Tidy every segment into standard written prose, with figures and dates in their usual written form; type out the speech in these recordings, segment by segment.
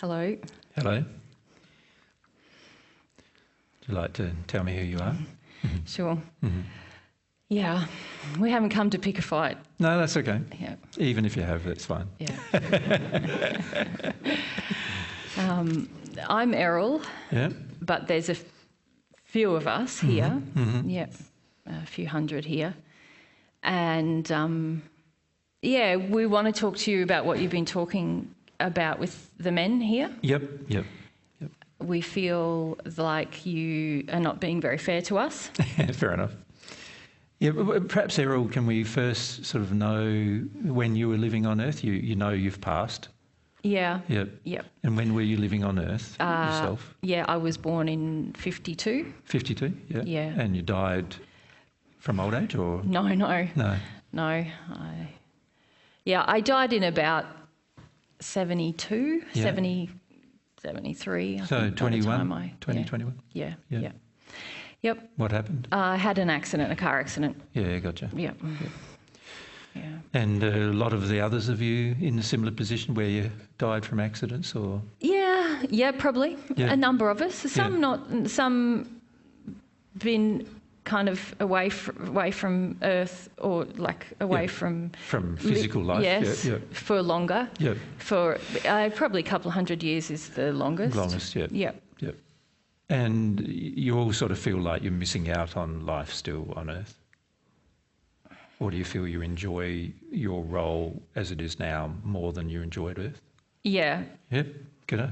Hello. Hello. Would you like to tell me who you are? Sure. Yeah, we haven't come to pick a fight. No, that's okay. Yeah. Even if you have, that's fine. Yeah. I'm Errol. Yeah. But there's a few of us here. Yep, a few hundred here. And we want to talk to you about what you've been talking about with the men here. Yep. We feel like you are not being very fair to us. Fair enough. Yeah, perhaps, Errol, can we first sort of know when you were living on Earth? You know you've passed. Yeah. Yep. And when were you living on Earth yourself? Yeah, I was born in 52. 52, yeah. Yeah. And you died from old age or? No. I died in about 72, Yeah. 73. I So think, 21? 2021? Yeah. Yep. What happened? I had an accident, a car accident. Yeah, gotcha. Yep. Yeah. And a lot of the others of you in a similar position where you died from accidents or? Yeah, probably. Yeah. A number of us. Some been kind of away from Earth or like away from physical life. Yes, yeah. for longer. Yeah. For probably a couple of hundred years is the longest. Yeah. Yep. And you all sort of feel like you're missing out on life still on Earth? Or do you feel you enjoy your role as it is now more than you enjoyed Earth? Yeah. Yep, good.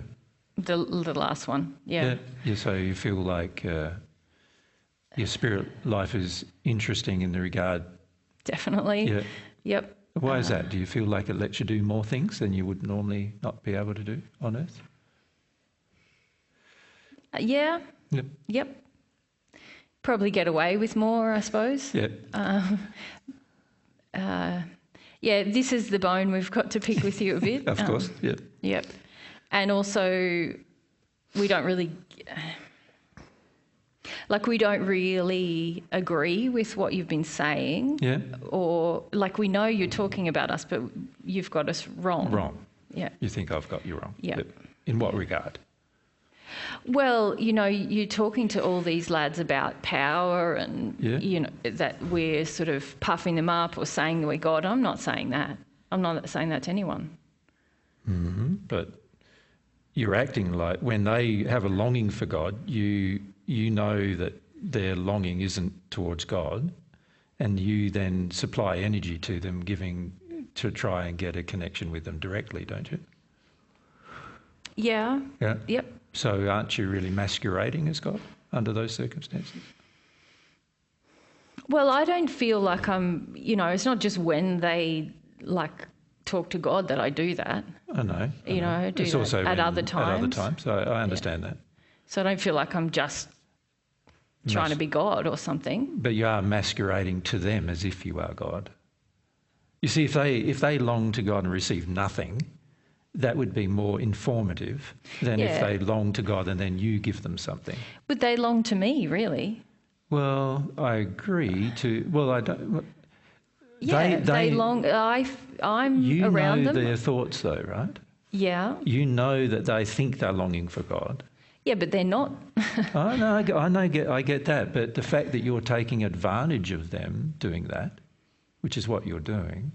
The last one, yeah. Yeah, so you feel like your spirit life is interesting in the regard... Definitely. Yeah. Yep. Why is that? Do you feel like it lets you do more things than you would normally not be able to do on Earth? Yeah. Yep. Probably get away with more, I suppose. Yeah. This is the bone we've got to pick with you a bit. Of course, yeah. Yep. And also, we don't really agree with what you've been saying. Yeah. Or, like, we know you're talking about us, but you've got us wrong. Wrong. Yeah. You think I've got you wrong. Yeah. In what regard? Well, you're talking to all these lads about power and, that we're sort of puffing them up or saying that we're God. I'm not saying that. I'm not saying that to anyone. But you're acting like when they have a longing for God, you know that their longing isn't towards God, and you then supply energy to them, giving to try and get a connection with them directly, don't you? Yeah. Yeah. Yep. So aren't you really masquerading as God under those circumstances? Well, I don't feel like I'm, it's not just when they talk to God that I do that. I know. I do that also at other times. At other times, so I understand that. So I don't feel like I'm just trying to be God or something. But you are masquerading to them as if you are God. You see, if they long to God and receive nothing, that would be more informative than if they long to God and then you give them something. Would they long to me, really? Well, I agree to... Well, I don't... Yeah, they long... I'm around them. You know their thoughts though, right? Yeah. You know that they think they're longing for God. Yeah, but they're not. I get that. But the fact that you're taking advantage of them doing that, which is what you're doing...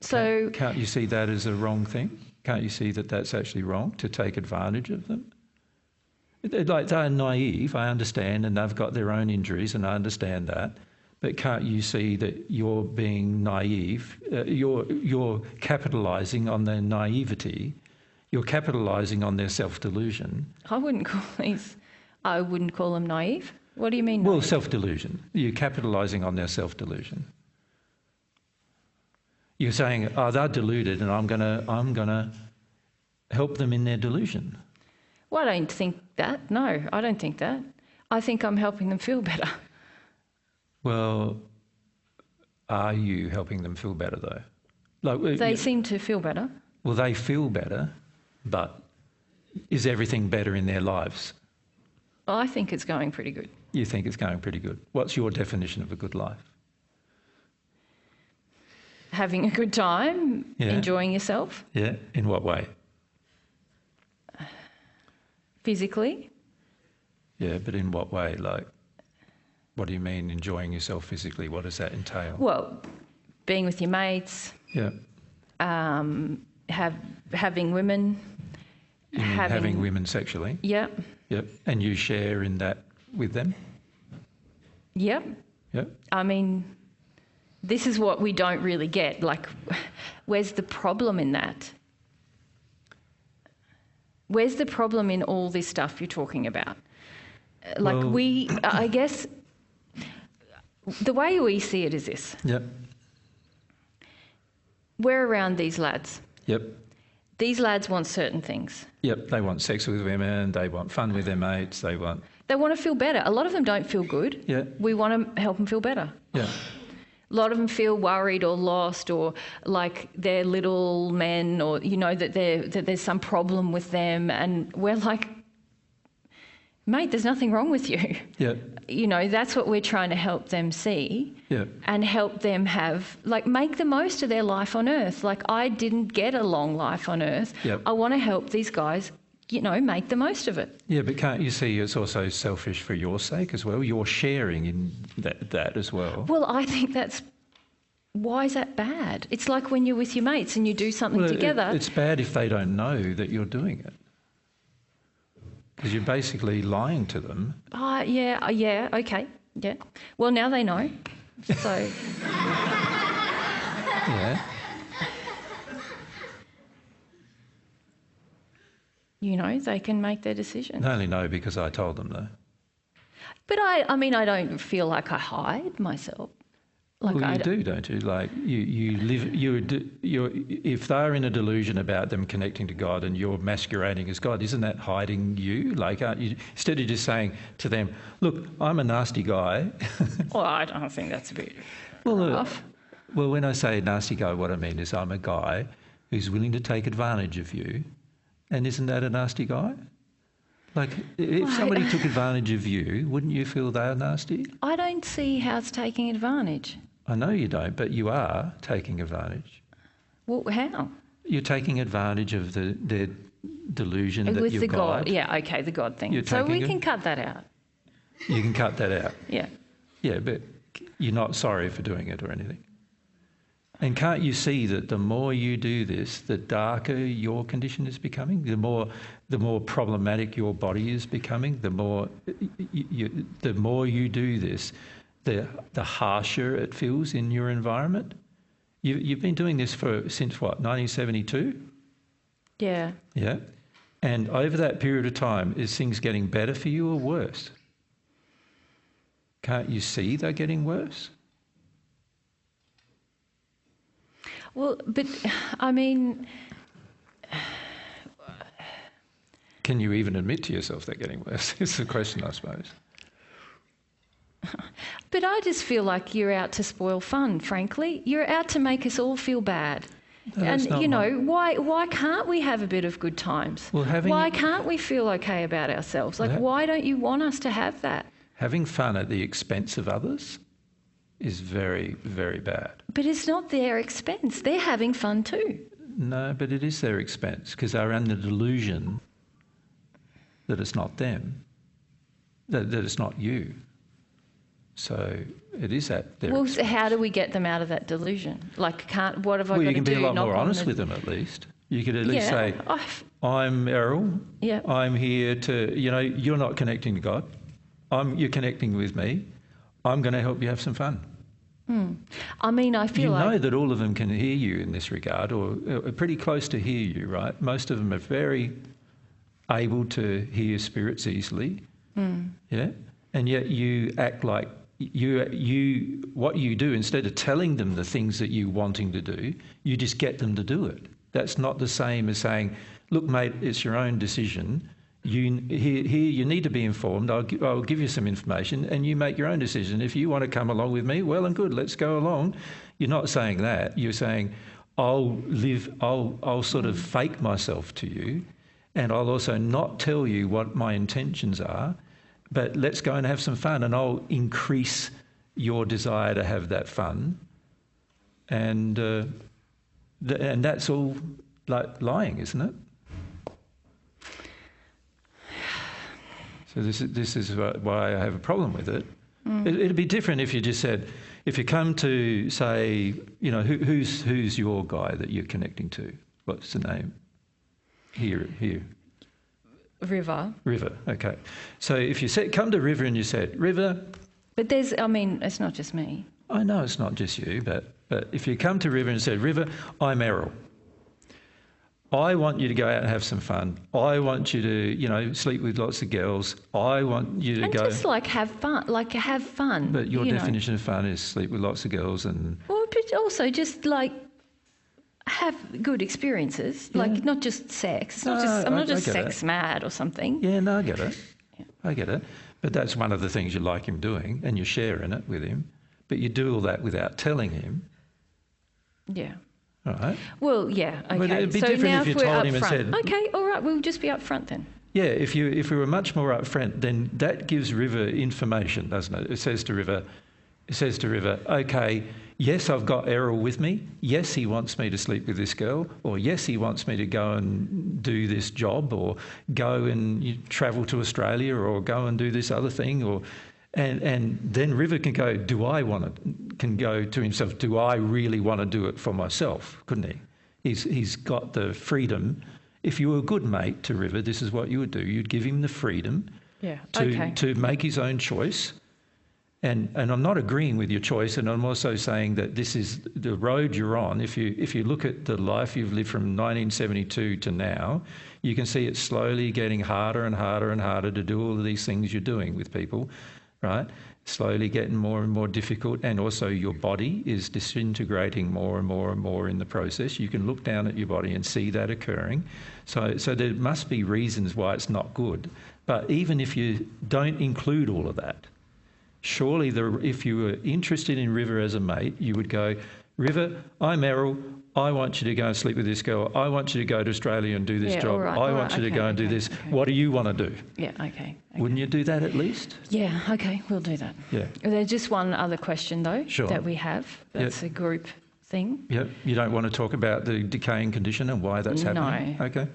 So can't you see that as a wrong thing? Can't you see that that's actually wrong, to take advantage of them? They're naive, I understand, and they've got their own injuries, and I understand that. But can't you see that you're being naive? You're capitalising on their naivety. You're capitalising on their self-delusion. I wouldn't call them naive. What do you mean? Well, naive? Self-delusion. You're capitalising on their self-delusion. You're saying, they're deluded and I'm gonna help them in their delusion. Well, I don't think that. No, I don't think that. I think I'm helping them feel better. Well, are you helping them feel better though? They seem to feel better. Well, they feel better, but is everything better in their lives? Well, I think it's going pretty good. You think it's going pretty good. What's your definition of a good life? Having a good time, enjoying yourself. Yeah, in what way? physically. Yeah, but in what way? Like, what do you mean enjoying yourself physically? What does that entail? Well, being with your mates. Yeah. Having women. You mean having women sexually? Yep. Yep. And you share in that with them? Yep. Yep. I mean, this is what we don't really get. Like, where's the problem in that? Where's the problem in all this stuff you're talking about? Like, well, I guess, the way we see it is this. Yep. We're around these lads. Yep. These lads want certain things. Yep, they want sex with women, they want fun with their mates, they want to feel better. A lot of them don't feel good. Yeah. We want to help them feel better. Yeah. A lot of them feel worried or lost, or like they're little men, or, you know, that there's some problem with them, and we're like, mate, there's nothing wrong with you. Yeah. You know, that's what we're trying to help them see. Yeah. And help them have, like, make the most of their life on earth. Like, I didn't get a long life on earth. Yep. I want to help these guys, you know, make the most of it. Yeah, but can't you see it's also selfish for your sake as well? You're sharing in that as well. Well, I think why is that bad? It's like when you're with your mates and you do something together. It's bad if they don't know that you're doing it. Because you're basically lying to them. Yeah, okay, yeah. Well, now they know, so... Yeah. You know, they can make their decisions. They only know because I told them, though. But I mean, I don't feel like I hide myself. Like, well, you do, don't you? Like, you live, if they're in a delusion about them connecting to God and you're masquerading as God, isn't that hiding you? Like, aren't you, instead of just saying to them, look, I'm a nasty guy. Well, I don't think that's a bit rough. Well, when I say nasty guy, what I mean is I'm a guy who's willing to take advantage of you. And isn't that a nasty guy? Like, if somebody took advantage of you, wouldn't you feel they're nasty? I don't see how it's taking advantage. I know you don't, but you are taking advantage. Well, how? You're taking advantage of their delusion that with you're the God. Yeah, okay, the God thing. So we can cut that out. You can cut that out. Yeah. Yeah, but you're not sorry for doing it or anything. And can't you see that the more you do this, the darker your condition is becoming, the more problematic your body is becoming, the more you do this, the harsher it feels in your environment. You've been doing this since what, 1972? Yeah. Yeah. And over that period of time, is things getting better for you or worse? Can't you see they're getting worse? Well, but, I mean... Can you even admit to yourself they're getting worse? Is the question, I suppose. But I just feel like you're out to spoil fun, frankly. You're out to make us all feel bad. And, you know, why can't we have a bit of good times? Well, why can't we feel okay about ourselves? Like, why don't you want us to have that? Having fun at the expense of others is very, very bad. But it's not their expense. They're having fun too. No, but it is their expense because they're under the delusion that it's not them, that it's not you. So it is at their expense. So how do we get them out of that delusion? Like, what have I got to do? Well, you can be a lot more honest with them at least. You could at least say, I'm Errol. Yeah. I'm here to, you know, you're not connecting to God. You're connecting with me. I'm going to help you have some fun. I mean, I feel like... You know that all of them can hear you in this regard, or are pretty close to hear you, right? Most of them are very able to hear spirits easily. Yeah? And yet you act like what you do, instead of telling them the things that you're wanting to do, you just get them to do it. That's not the same as saying, look, mate, it's your own decision. You need to be informed. I'll give you some information and you make your own decision. If you want to come along with me, well and good, let's go along. You're not saying that. You're saying, I'll sort of fake myself to you, and I'll also not tell you what my intentions are, but let's go and have some fun, and I'll increase your desire to have that fun. And that's all like lying, isn't it? So this is why I have a problem with it. It'd be different if you just said, if you come to say, you know, who's your guy that you're connecting to? What's the name? Here. River. River. Okay. So if you come to River and you said, River. But it's not just me. I know it's not just you, but if you come to River and said, River, I'm Errol. I want you to go out and have some fun. I want you to, you know, sleep with lots of girls. I want you to go... just have fun. But your definition of fun is sleep with lots of girls and... Well, but also just have good experiences, not just sex. I'm not just sex mad or something. Yeah, no, I get it. Yeah. I get it. But that's one of the things you like him doing, and you're sharing it with him. But you do all that without telling him. Yeah. All right. Well, yeah, okay. But it'd be so different now if you told him and said... Okay, all right, we'll just be up front then. Yeah, if we were much more upfront, then that gives River information, doesn't it? It says to River, okay, yes, I've got Errol with me. Yes, he wants me to sleep with this girl. Or yes, he wants me to go and do this job, or go and travel to Australia, or go and do this other thing, and then River can go, can go to himself, do I really want to do it for myself? Couldn't he? He's got the freedom. If you were a good mate to River, this is what you would do. You'd give him the freedom to make his own choice. And I'm not agreeing with your choice, and I'm also saying that this is the road you're on. If you look at the life you've lived from 1972 to now, you can see it's slowly getting harder and harder and harder to do all of these things you're doing with people. Right, slowly getting more and more difficult, and also your body is disintegrating more and more and more in the process. You can look down at your body and see that occurring. So there must be reasons why it's not good. But even if you don't include all of that, surely if you were interested in River as a mate, you would go, River, I'm Errol. I want you to go and sleep with this girl. I want you to go to Australia and do this job. I want you to go and do this. Okay. What do you want to do? Yeah, okay. Wouldn't you do that at least? Yeah, okay, we'll do that. Yeah. There's just one other question, though, that we have. That's a group thing. Yeah. You don't want to talk about the decaying condition and why that's happening? No. Okay.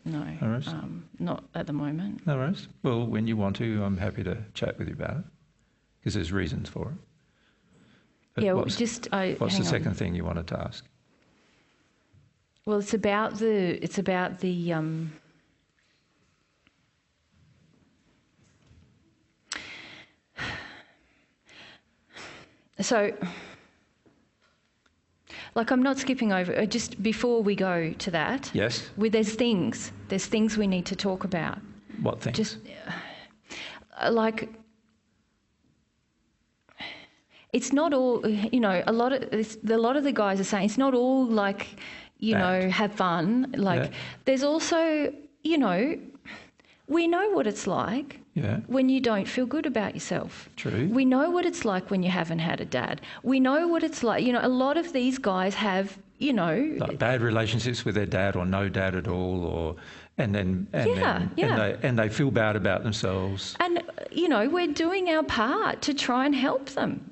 No. No worries. Not at the moment. No worries. Well, when you want to, I'm happy to chat with you about it, because there's reasons for it. But yeah, what's the second thing you wanted to ask? Well, it's about the so, I'm not skipping over. Just before we go to that, yes, there's things we need to talk about. What things? Just it's not all, a lot of the guys are saying it's not all have fun. There's also, we know what it's like when you don't feel good about yourself. True. We know what it's like when you haven't had a dad. We know what it's like, a lot of these guys have, like bad relationships with their dad or no dad at all, and they feel bad about themselves. And we're doing our part to try and help them.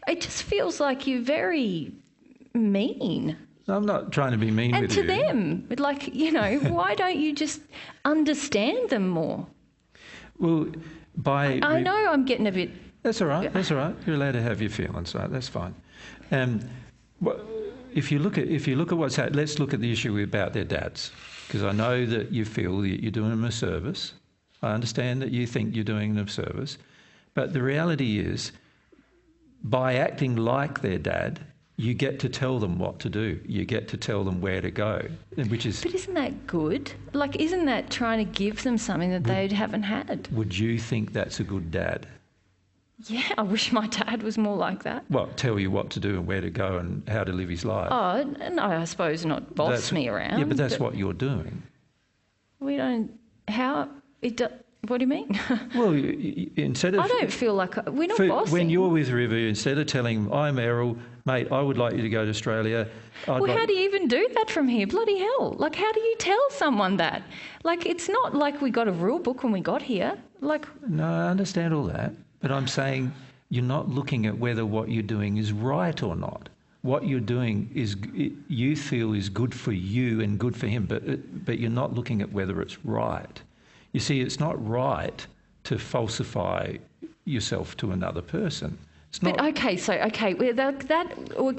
It just feels like you're very mean. I'm not trying to be mean with you. And to them, why don't you just understand them more? Well, I know I'm getting a bit... That's all right. That's all right. You're allowed to have your feelings, right? That's fine. If you look at what's happened, let's look at the issue about their dads, because I know that you feel that you're doing them a service. I understand that you think you're doing them a service, but the reality is, by acting like their dad, you get to tell them what to do. You get to tell them where to go, which is... But isn't that good? Isn't that trying to give them something that they haven't had? Would you think that's a good dad? Yeah, I wish my dad was more like that. Well, tell you what to do and where to go and how to live his life. Oh, no, I suppose not boss me around. Yeah, but that's what you're doing. We don't... What do you mean? Well, instead of... I don't feel like... We're not bossing. When you're with River, instead of telling him, I'm Errol, mate, I would like you to go to Australia... How do you even do that from here? Bloody hell. How do you tell someone that? It's not like we got a rule book when we got here. No, I understand all that. But I'm saying you're not looking at whether what you're doing is right or not. What you're doing you feel is good for you and good for him, but you're not looking at whether it's right. You see, it's not right to falsify yourself to another person. It's not. But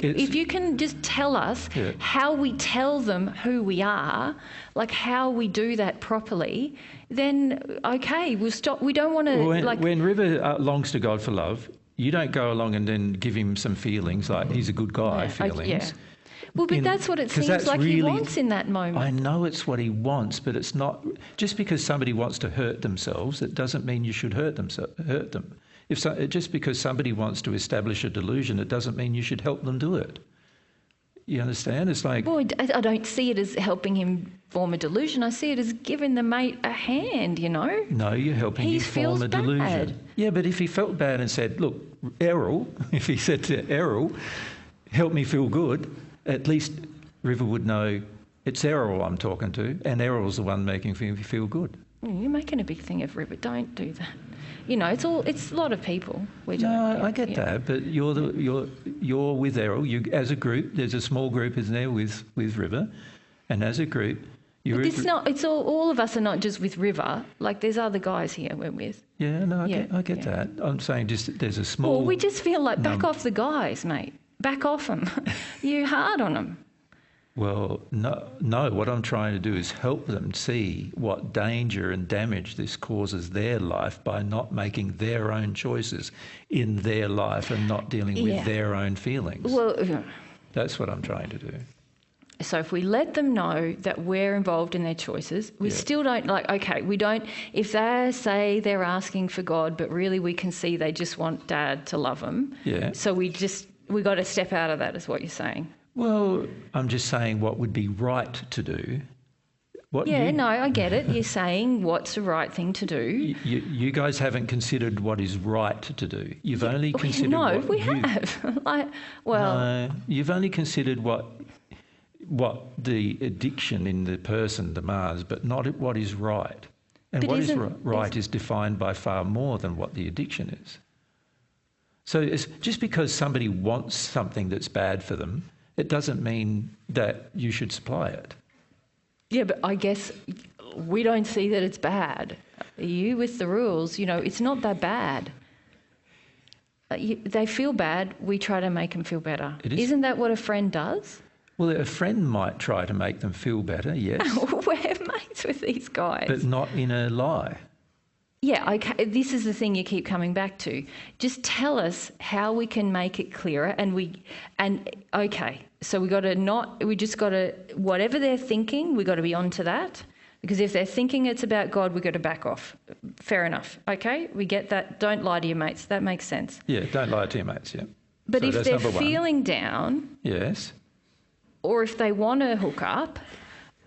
if you can just tell us how we tell them who we are, like how we do that properly, then we'll stop. We don't want to When River longs to God for love, you don't go along and then give him some feelings like he's a good guy feelings. Well, but that's what it seems like he wants in that moment. I know it's what he wants, but it's not. Just because somebody wants to hurt themselves, it doesn't mean you should hurt them. Just because somebody wants to establish a delusion, it doesn't mean you should help them do it. You understand? It's like... Well, I don't see it as helping him form a delusion. I see it as giving the mate a hand, you know? No, you're helping him form a delusion. Bad. Yeah, but if he felt bad and said, look, Errol, if he said to Errol, help me feel good, at least River would know it's Errol I'm talking to, and Errol's the one making me feel good. You're making a big thing of River. Don't do that. You know, it's a lot of people. I get that, but you're with Errol. You as a group, there's a small group in there with River, and as a group, you're. But it's not. It's all of us are not just with River. Like there's other guys here we're with. Yeah, no, I get that. I'm saying just there's a small. Well, we just feel like back off the guys, mate. Back off them. You're hard on them. Well, no. What I'm trying to do is help them see what danger and damage this causes their life by not making their own choices in their life and not dealing with their own feelings. Well, that's what I'm trying to do. So if we let them know that we're involved in their choices, we still don't we don't, if they say they're asking for God, but really we can see they just want Dad to love them. Yeah. So we got to step out of that is what you're saying. Well, I'm just saying what would be right to do. I get it. You're saying what's the right thing to do. You guys haven't considered what is right to do. You've only considered have. No, you've only considered what the addiction in the person demands, but not what is right. And what is right is defined by far more than what the addiction is. So it's just because somebody wants something that's bad for them, it doesn't mean that you should supply it. Yeah, but I guess we don't see that it's bad. You with the rules, it's not that bad. They feel bad, we try to make them feel better. Isn't that what a friend does? Well, a friend might try to make them feel better, yes. We're mates with these guys. But not in a lie. Yeah, okay. This is the thing you keep coming back to. Just tell us how we can make it clearer, so we just got to, whatever they're thinking, we got to be onto that. Because if they're thinking it's about God, we got to back off. Fair enough. Okay, we get that. Don't lie to your mates. That makes sense. Yeah, don't lie to your mates. Yeah. But if they're feeling down, yes, or if they want to hook up.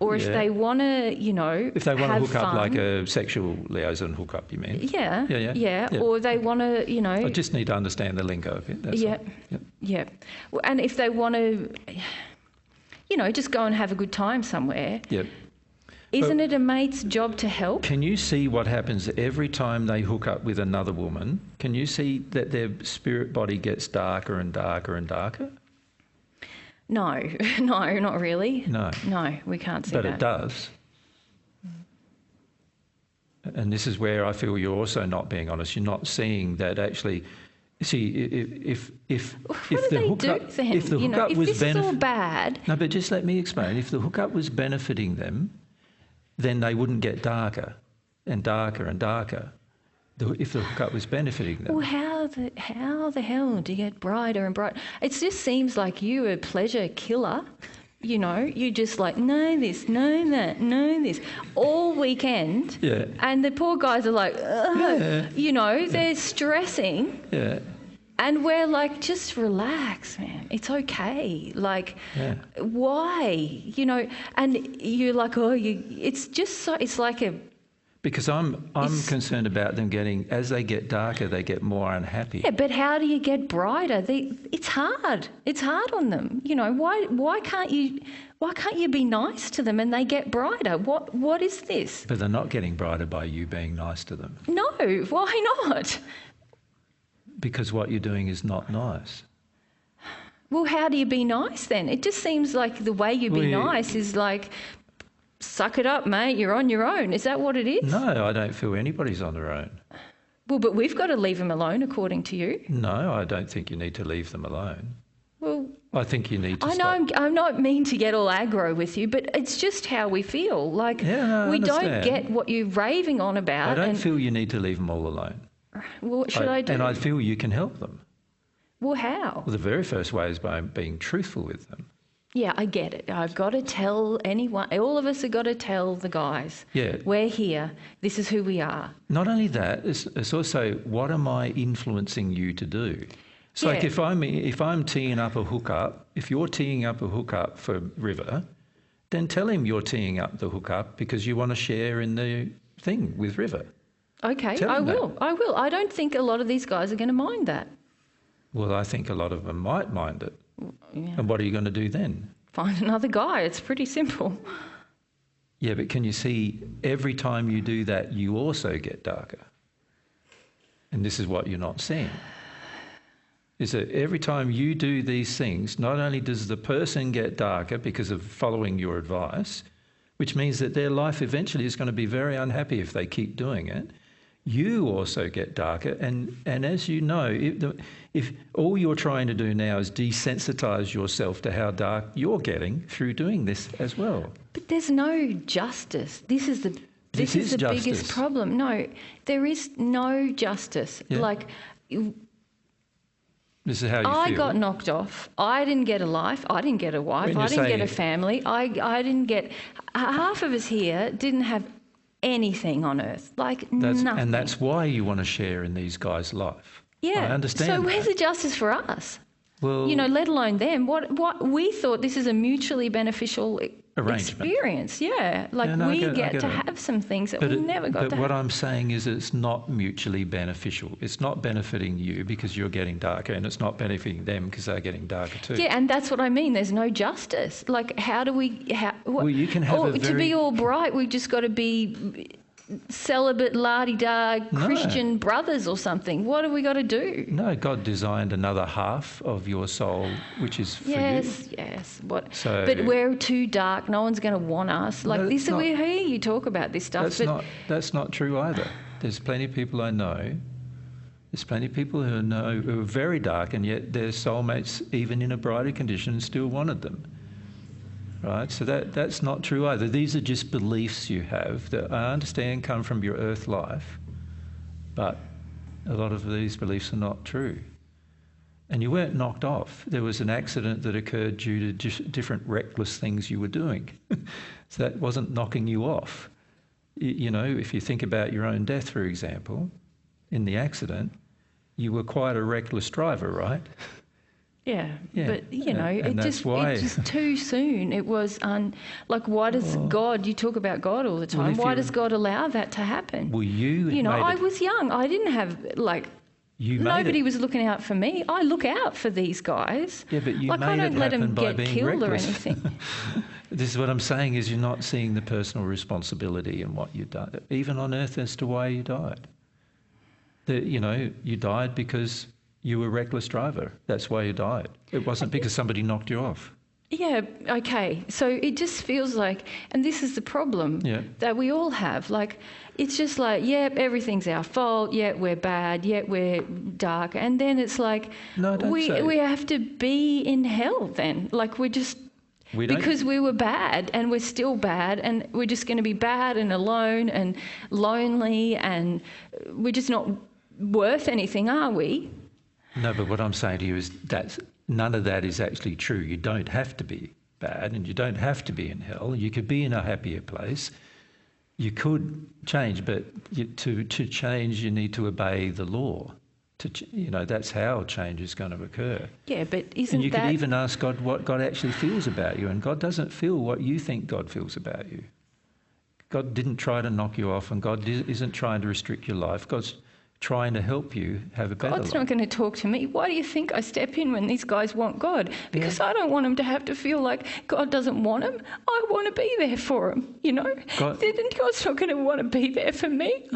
Or if they want to, if they want to hook fun. up like a sexual liaison hookup, you mean? Yeah. Or they want to, I just need to understand the lingo of it. That's all. Yeah. Well, and if they want to, just go and have a good time somewhere. Yep. Isn't it a mate's job to help? Can you see what happens every time they hook up with another woman? Can you see that their spirit body gets darker and darker and darker? No, not really. No, we can't see that. But that. it does. And this is where I feel you're also not being honest. You're not seeing that actually. See, if the hookup was all bad. No, but just let me explain. If the hookup was benefiting them, then they wouldn't get darker and darker and darker. If the hookup was benefiting them. Well, how the hell do you get brighter and brighter? It just seems like you're a pleasure killer. You just like, know this, know that, know this, all weekend. Yeah. And the poor guys are like, they're stressing. Yeah. And we're like, just relax, man. It's okay. Like, why? And you're like, it's just so, it's like a... Because I'm concerned about them as they get darker, they get more unhappy. Yeah, but how do you get brighter? It's hard. It's hard on them. Why can't you be nice to them and they get brighter? What is this? But they're not getting brighter by you being nice to them. No, why not? Because what you're doing is not nice. Well, how do you be nice then? It just seems like the way you be nice is like suck it up, mate, you're on your own. Is that what it is? No, I don't feel anybody's on their own. Well, but we've got to leave them alone, according to you. No, I don't think you need to leave them alone. Well, I think you need to I know I'm not mean to get all aggro with you, but it's just how we feel. Like, we don't get what you're raving on about. I don't feel you need to leave them all alone. Well, what should I do? And I feel you can help them. Well, how? Well, the very first way is by being truthful with them. Yeah, I get it. I've got to tell anyone, all of us have got to tell the guys, we're here, this is who we are. Not only that, it's also, what am I influencing you to do? It's like if I'm teeing up a hookup, if you're teeing up a hookup for River, then tell him you're teeing up the hookup because you want to share in the thing with River. Okay, I will. I don't think a lot of these guys are going to mind that. Well, I think a lot of them might mind it. Yeah. And what are you going to do then? Find another guy. It's pretty simple. Yeah, but can you see every time you do that, you also get darker? And this is what you're not seeing. Is that every time you do these things, not only does the person get darker because of following your advice, which means that their life eventually is going to be very unhappy if they keep doing it, you also get darker. And as you know, if all you're trying to do now is desensitise yourself to how dark you're getting through doing this as well. But there's no justice. This is the biggest problem. No, there is no justice. Yeah. Like, this is how you feel. I got knocked off. I didn't get a life. I didn't get a wife. I didn't get a family. I didn't get... Half of us here didn't have anything on earth, like nothing. And that's why you want to share in these guys' life. Yeah. I understand. So where's the justice for us? Well, let alone them. What we thought this is a mutually beneficial experience. Yeah, we get to have some things that we never got to have. But what I'm saying is it's not mutually beneficial. It's not benefiting you because you're getting darker, and it's not benefiting them because they're getting darker too. Yeah, and that's what I mean. There's no justice. Like, how do we... well, you can have to be all bright, we've just got to be celibate, la-di-da, Christian brothers or something. What have we got to do? No, God designed another half of your soul, which is for you. Yes. But we're too dark. No one's going to want us. Like, we hear you talk about this stuff. That's not true either. There's plenty of people I know. There's plenty of people who are very dark, and yet their soulmates, even in a brighter condition, still wanted them. Right, so that's not true either. These are just beliefs you have that I understand come from your earth life, but a lot of these beliefs are not true. And you weren't knocked off. There was an accident that occurred due to different reckless things you were doing. So that wasn't knocking you off. If you think about your own death, for example, in the accident, you were quite a reckless driver, right? Yeah, but it's just too soon. It was why does God? You talk about God all the time. Why does God allow that to happen? Well, I was young. I didn't have nobody was looking out for me. I look out for these guys. Yeah, but you I don't let them get killed or anything. This is what I'm saying: is you're not seeing the personal responsibility in what you've done, even on earth, as to why you died. You died because you were a reckless driver. That's why you died. It wasn't because somebody knocked you off. Yeah, okay. So it just feels like, and this is the problem that we all have, it's just like, everything's our fault, we're bad, we're dark. And then it's like, no, we have to be in hell then. Because we were bad and we're still bad and we're just going to be bad and alone and lonely and we're just not worth anything, are we? No, but what I'm saying to you is that none of that is actually true. You don't have to be bad and you don't have to be in hell. You could be in a happier place. You could change, but to change you need to obey the law. That's how change is going to occur. Yeah, but and you could even ask God what God actually feels about you, and God doesn't feel what you think God feels about you. God didn't try to knock you off, and God isn't trying to restrict your life. God's trying to help you have a better life. God's not going to talk to me. Why do you think I step in when these guys want God? Because I don't want them to have to feel like God doesn't want them. I want to be there for them, God's not going to want to be there for me.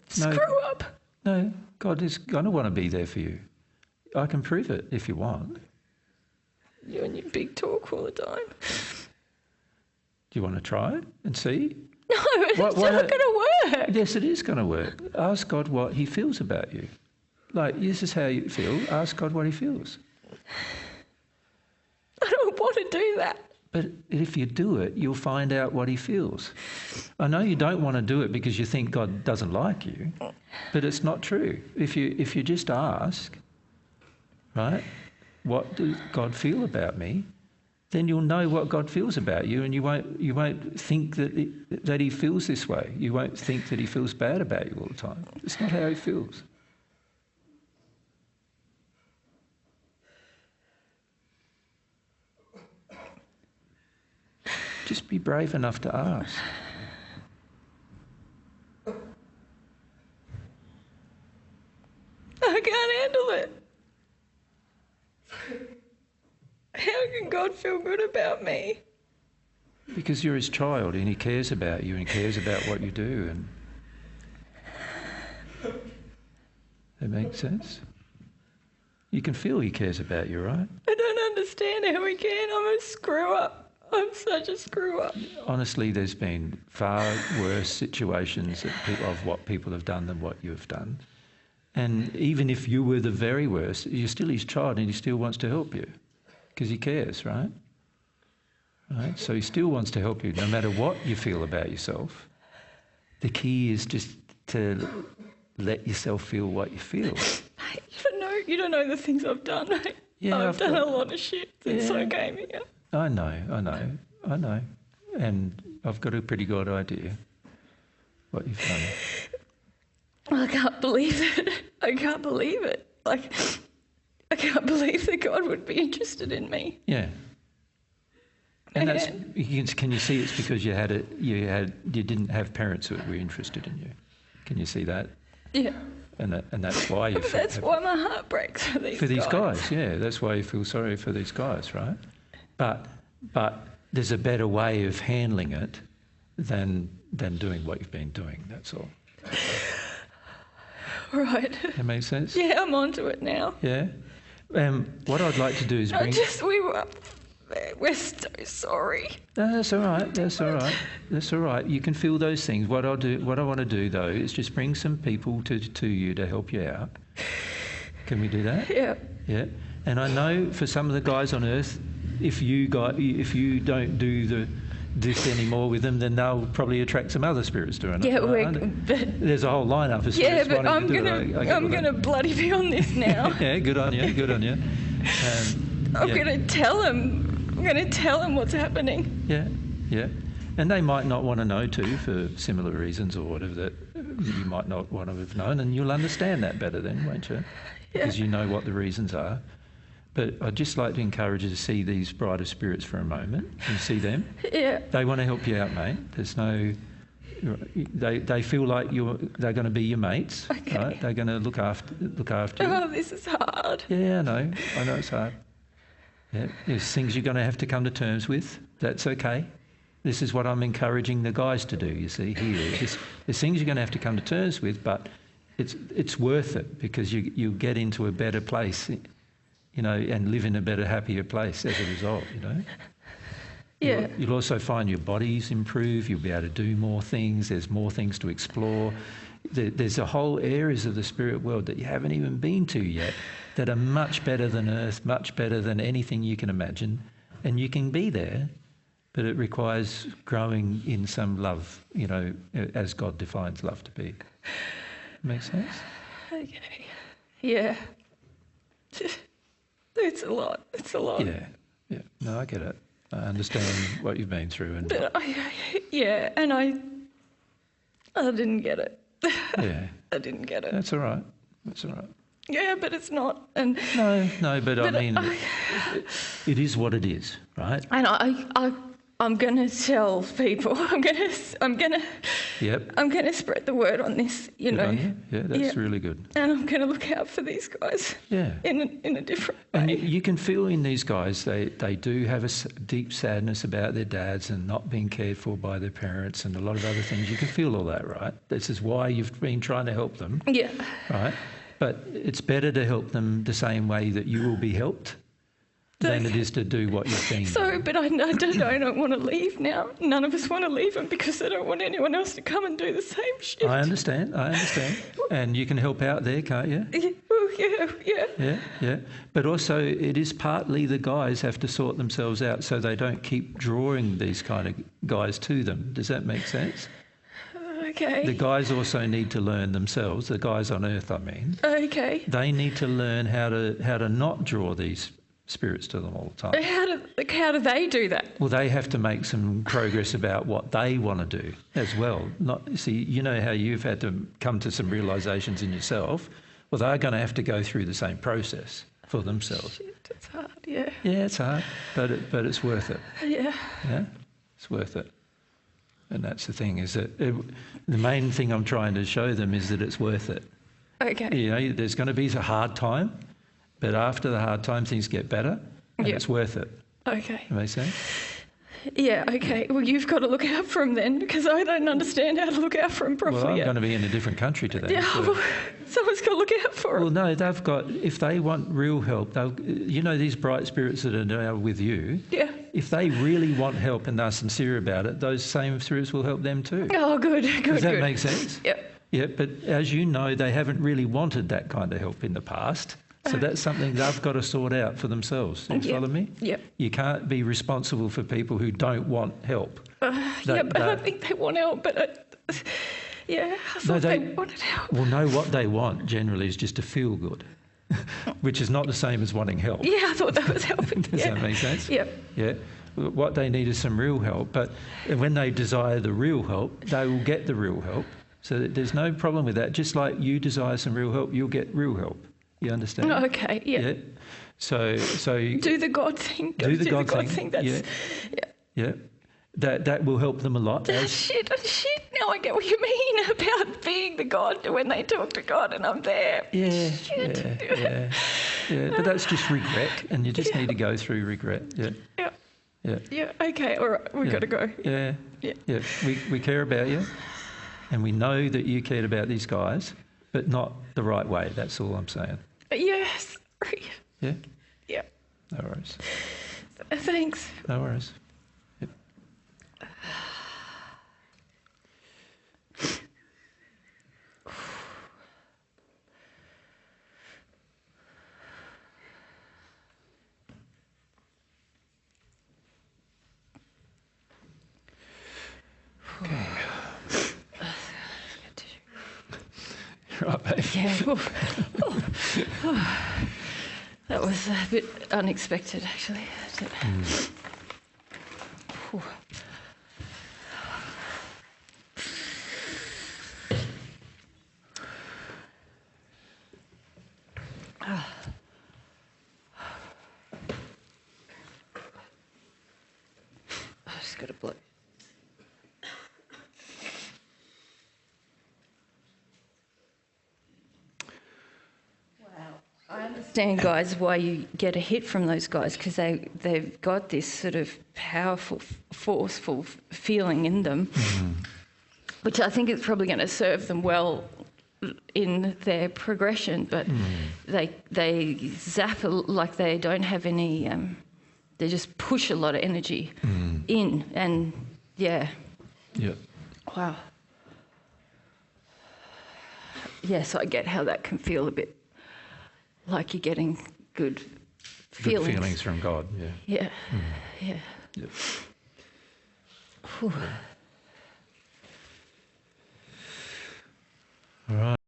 Screw up. No, God is going to want to be there for you. I can prove it if you want. You and your big talk all the time. Do you want to try it and see? No, it's not going to work. Yes, it is going to work. Ask God what he feels about you. Like, this is how you feel. Ask God what he feels. I don't want to do that. But if you do it, you'll find out what he feels. I know you don't want to do it because you think God doesn't like you, but it's not true. If you just ask, right, what does God feel about me? Then you'll know what God feels about you, and you won't think that he feels this way. You won't think that he feels bad about you all the time. It's not how he feels. Just be brave enough to ask. I can't handle it. How can God feel good about me? Because you're his child and he cares about you and cares about what you do. And that makes sense? You can feel he cares about you, right? I don't understand how he can. I'm a screw up. I'm such a screw up. Honestly, there's been far worse situations of what people have done than what you've done. And even if you were the very worst, you're still his child and he still wants to help you because he cares, right? Right? So he still wants to help you no matter what you feel about yourself. The key is just to let yourself feel what you feel. You don't know the things I've done, mate. Yeah, I've done a lot of shit since I came here. I know. And I've got a pretty good idea what you've done. I can't believe it. I can't believe it. Like, I can't believe that God would be interested in me. Yeah. And that's, can you see it's because you didn't have parents who were interested in you? Can you see that? Yeah. And that's why you. That's why my heart breaks for these guys. Yeah. That's why you feel sorry for these guys, right? But there's a better way of handling it than doing what you've been doing. That's all. Right. That makes sense? Yeah, I'm onto it now. Yeah. What I'd like to do is bring. We're so sorry. No, that's all right. That's all right. You can feel those things. What I want to do though is just bring some people to you to help you out. Can we do that? Yeah. Yeah. And I know for some of the guys on Earth, if you don't do this anymore with them, then they'll probably attract some other spirits to it. Yeah, there's a whole lineup of spirits. Yeah, but I'm gonna bloody be on this now. Yeah, good on you. I'm gonna tell him. I'm going to tell him what's happening. Yeah. And they might not want to know too for similar reasons or whatever that you might not want to have known, and you'll understand that better then, won't you? Because you know what the reasons are. But I'd just like to encourage you to see these brighter spirits for a moment and see them. Yeah. They want to help you out, mate. There's no... They feel like they're going to be your mates, right? They're going to look after you. Oh, this is hard. Yeah, I know it's hard. Yeah, there's things you're going to have to come to terms with. That's okay. This is what I'm encouraging the guys to do, you see, here. There's things you're going to have to come to terms with, but it's worth it because you'll get into a better place, and live in a better, happier place as a result, Yeah. You'll also find your bodies improve. You'll be able to do more things. There's more things to explore. There's a whole areas of the spirit world that you haven't even been to yet that are much better than Earth, much better than anything you can imagine. And you can be there, but it requires growing in some love, as God defines love to be. Make sense? Okay. Yeah. It's a lot. Yeah. No, I get it. I understand what you've been through. And I didn't get it. Yeah. I didn't get it. That's all right. Yeah, but it's not. And no, but I mean, it is what it is, right? And I'm going to tell people. I'm going to. Yep. I'm going to spread the word on this. Good on you. Yeah, that's really good. And I'm going to look out for these guys. Yeah. In a different way. And you can feel in these guys they do have a deep sadness about their dads and not being cared for by their parents and a lot of other things. You can feel all that, right? This is why you've been trying to help them. Yeah. Right. But it's better to help them the same way that you will be helped than it is to do what you've been doing. But I don't want to leave now. None of us want to leave them because they don't want anyone else to come and do the same shit. I understand. And you can help out there, can't you? Yeah. But also it is partly the guys have to sort themselves out so they don't keep drawing these kind of guys to them. Does that make sense? Okay. The guys also need to learn themselves, the guys on Earth, I mean. Okay. They need to learn how to not draw these spirits to them all the time. How do they do that? Well, they have to make some progress about what they want to do as well. You know how you've had to come to some realisations in yourself. Well, they're going to have to go through the same process for themselves. Shit, it's hard, yeah. Yeah, it's hard, but it's worth it. Yeah. Yeah, it's worth it. And that's the thing, is that the main thing I'm trying to show them is that it's worth it. Okay. You know, there's going to be a hard time, but after the hard time, things get better, and it's worth it. Okay. That makes sense? Yeah, okay. Well, you've got to look out for them then, because I don't understand how to look out for them properly. Well, I'm going to be in a different country today. Yeah, so. well, someone's got to look out for them. Well, no, they've got, if they want real help, these bright spirits that are now with you, if they really want help and they're sincere about it, those same spirits will help them too. Oh, good. Does that make sense? Yep. Yeah, but as you know, they haven't really wanted that kind of help in the past. So that's something they've got to sort out for themselves. You follow me? Yep. You can't be responsible for people who don't want help. But I think they want help, but I thought they wanted help. Well, no, what they want generally is just to feel good, which is not the same as wanting help. Yeah, I thought that was helping. Does that make sense? Yep. Yeah. What they need is some real help, but when they desire the real help, they will get the real help. So there's no problem with that. Just like you desire some real help, you'll get real help. You understand? Okay, yeah. So do the God thing. Do the God thing. That's, yeah. That will help them a lot. Shit. Now I get what you mean about being the God when they talk to God and I'm there. Yeah. But that's just regret, and you just need to go through regret. Yeah. Yeah. Okay. All right. We've got to go. Yeah. We care about you, and we know that you cared about these guys, but not the right way. That's all I'm saying. Yes. Yeah? Yeah. No worries. Thanks. No worries. Yep. Okay. Right, babe. Yeah. That was a bit unexpected, actually. I just got to blow. I understand, guys, why you get a hit from those guys, because they've got this sort of powerful, forceful feeling in them, which I think is probably going to serve them well in their progression. But they zap like they don't have any. They just push a lot of energy in, and wow. Yes, I get how that can feel a bit. Like you're getting good feelings. Good feelings from God, yeah. Yeah. Yep.